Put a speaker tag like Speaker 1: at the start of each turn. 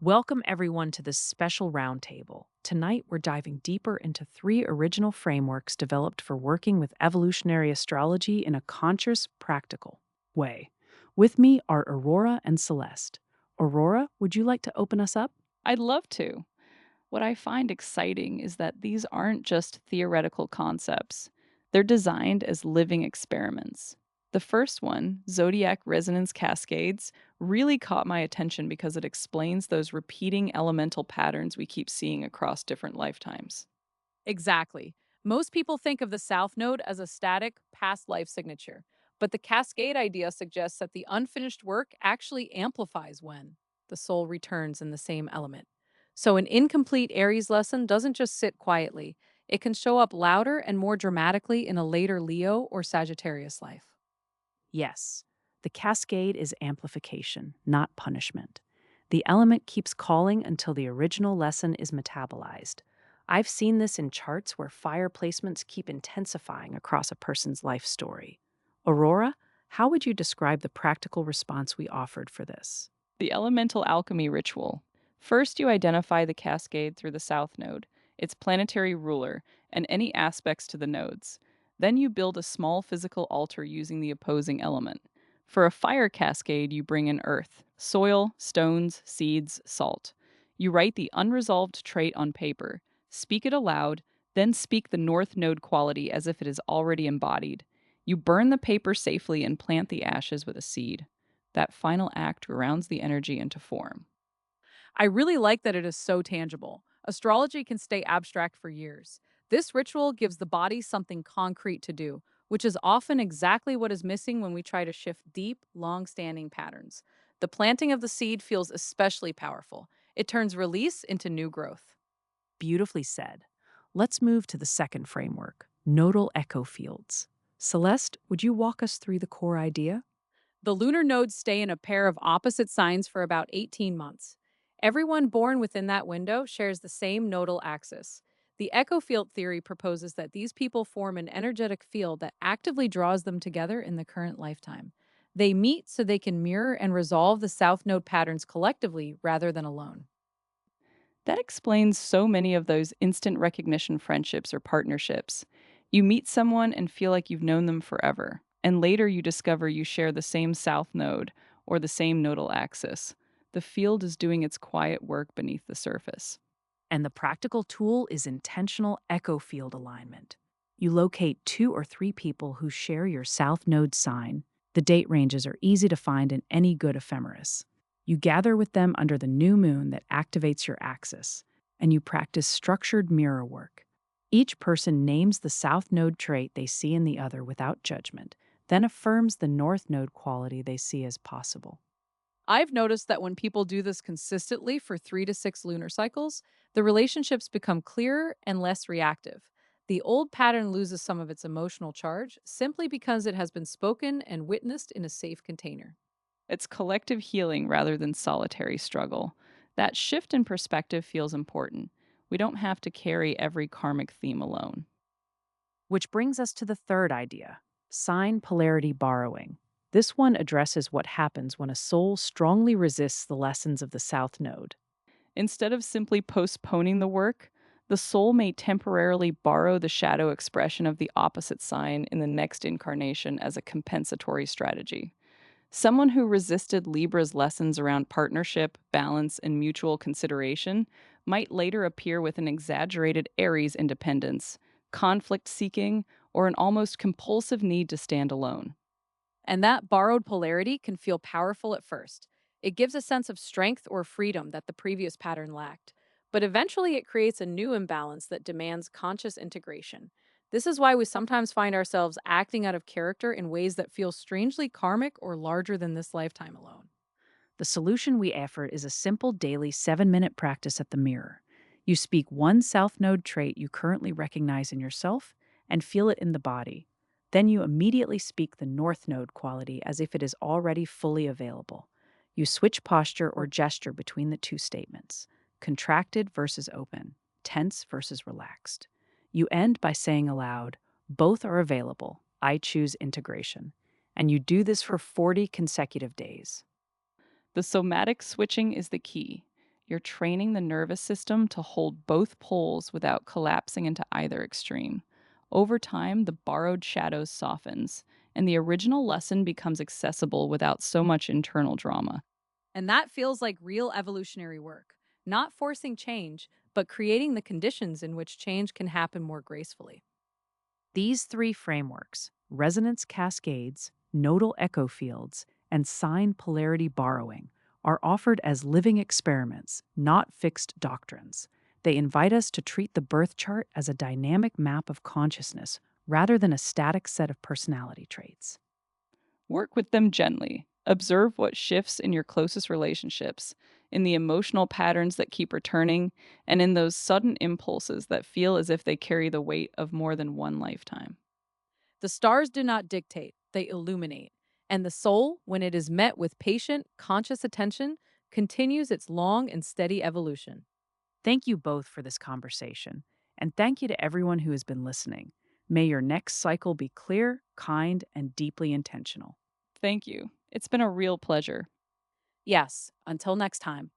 Speaker 1: Welcome, everyone, to this special roundtable. Tonight, we're diving deeper into three original frameworks developed for working with evolutionary astrology in a conscious, practical way. With me are Aurora and Celeste. Aurora, would you like to open us up?
Speaker 2: I'd love to. What I find exciting is that these aren't just theoretical concepts, they're designed as living experiments. The first one, zodiac resonance cascades, really caught my attention because it explains those repeating elemental patterns we keep seeing across different lifetimes.
Speaker 3: Exactly. Most people think of the South Node as a static, past life signature, but the cascade idea suggests that the unfinished work actually amplifies when the soul returns in the same element. So, an incomplete Aries lesson doesn't just sit quietly, it can show up louder and more dramatically in a later Leo or Sagittarius life.
Speaker 1: Yes, the cascade is amplification, not punishment. The element keeps calling until the original lesson is metabolized. I've seen this in charts where fire placements keep intensifying across a person's life story. Aurora, how would you describe the practical response we offered for this?
Speaker 2: The elemental alchemy ritual. First, you identify the cascade through the South Node, its planetary ruler, and any aspects to the nodes. Then you build a small physical altar using the opposing element. For a fire cascade, you bring in earth, soil, stones, seeds, salt. You write the unresolved trait on paper, speak it aloud, then speak the North Node quality as if it is already embodied. You burn the paper safely and plant the ashes with a seed. That final act grounds the energy into form.
Speaker 3: I really like that it is so tangible. Astrology can stay abstract for years. This ritual gives the body something concrete to do, which is often exactly what is missing when we try to shift deep, long standing patterns. The planting of the seed feels especially powerful. It turns release into new growth.
Speaker 1: Beautifully said. Let's move to the second framework, nodal echo fields. Celeste, would you walk us through the core idea?
Speaker 3: The lunar nodes stay in a pair of opposite signs for about 18 months. Everyone born within that window shares the same nodal axis. The echo field theory proposes that these people form an energetic field that actively draws them together in the current lifetime. They meet so they can mirror and resolve the south node patterns collectively rather than alone.
Speaker 2: That explains so many of those instant recognition friendships or partnerships. You meet someone and feel like you've known them forever, and later you discover you share the same south node or the same nodal axis. The field is doing its quiet work beneath the surface.
Speaker 1: And the practical tool is intentional echo field alignment. You locate two or three people who share your south node sign. The date ranges are easy to find in any good ephemeris. You gather with them under the new moon that activates your axis, and you practice structured mirror work. Each person names the south node trait they see in the other without judgment, then affirms the north node quality they see as possible.
Speaker 3: I've noticed that when people do this consistently for 3 to 6 lunar cycles, the relationships become clearer and less reactive. The old pattern loses some of its emotional charge simply because it has been spoken and witnessed in a safe container.
Speaker 2: It's collective healing rather than solitary struggle. That shift in perspective feels important. We don't have to carry every karmic theme alone.
Speaker 1: Which brings us to the third idea, sign polarity borrowing. This one addresses what happens when a soul strongly resists the lessons of the South Node.
Speaker 2: Instead of simply postponing the work, the soul may temporarily borrow the shadow expression of the opposite sign in the next incarnation as a compensatory strategy. Someone who resisted Libra's lessons around partnership, balance, and mutual consideration might later appear with an exaggerated Aries independence, conflict seeking, or an almost compulsive need to stand alone.
Speaker 3: And that borrowed polarity can feel powerful at first. It gives a sense of strength or freedom that the previous pattern lacked. But eventually, it creates a new imbalance that demands conscious integration. This is why we sometimes find ourselves acting out of character in ways that feel strangely karmic or larger than this lifetime alone.
Speaker 1: The solution we offer is a simple daily 7-minute practice at the mirror. You speak one South Node trait you currently recognize in yourself and feel it in the body. Then you immediately speak the North Node quality as if it is already fully available. You switch posture or gesture between the two statements, contracted versus open, tense versus relaxed. You end by saying aloud, both are available. I choose integration. And you do this for 40 consecutive days.
Speaker 2: The somatic switching is the key. You're training the nervous system to hold both poles without collapsing into either extreme. Over time, the borrowed shadows softens, and the original lesson becomes accessible without so much internal drama.
Speaker 3: And that feels like real evolutionary work, not forcing change, but creating the conditions in which change can happen more gracefully.
Speaker 1: These three frameworks, resonance cascades, nodal echo fields, and sign polarity borrowing, are offered as living experiments, not fixed doctrines. They invite us to treat the birth chart as a dynamic map of consciousness rather than a static set of personality traits.
Speaker 2: Work with them gently. Observe what shifts in your closest relationships, in the emotional patterns that keep returning, and in those sudden impulses that feel as if they carry the weight of more than one lifetime.
Speaker 3: The stars do not dictate, they illuminate. And the soul, when it is met with patient, conscious attention, continues its long and steady evolution.
Speaker 1: Thank you both for this conversation, and thank you to everyone who has been listening. May your next cycle be clear, kind, and deeply intentional.
Speaker 2: Thank you. It's been a real pleasure.
Speaker 3: Yes, until next time.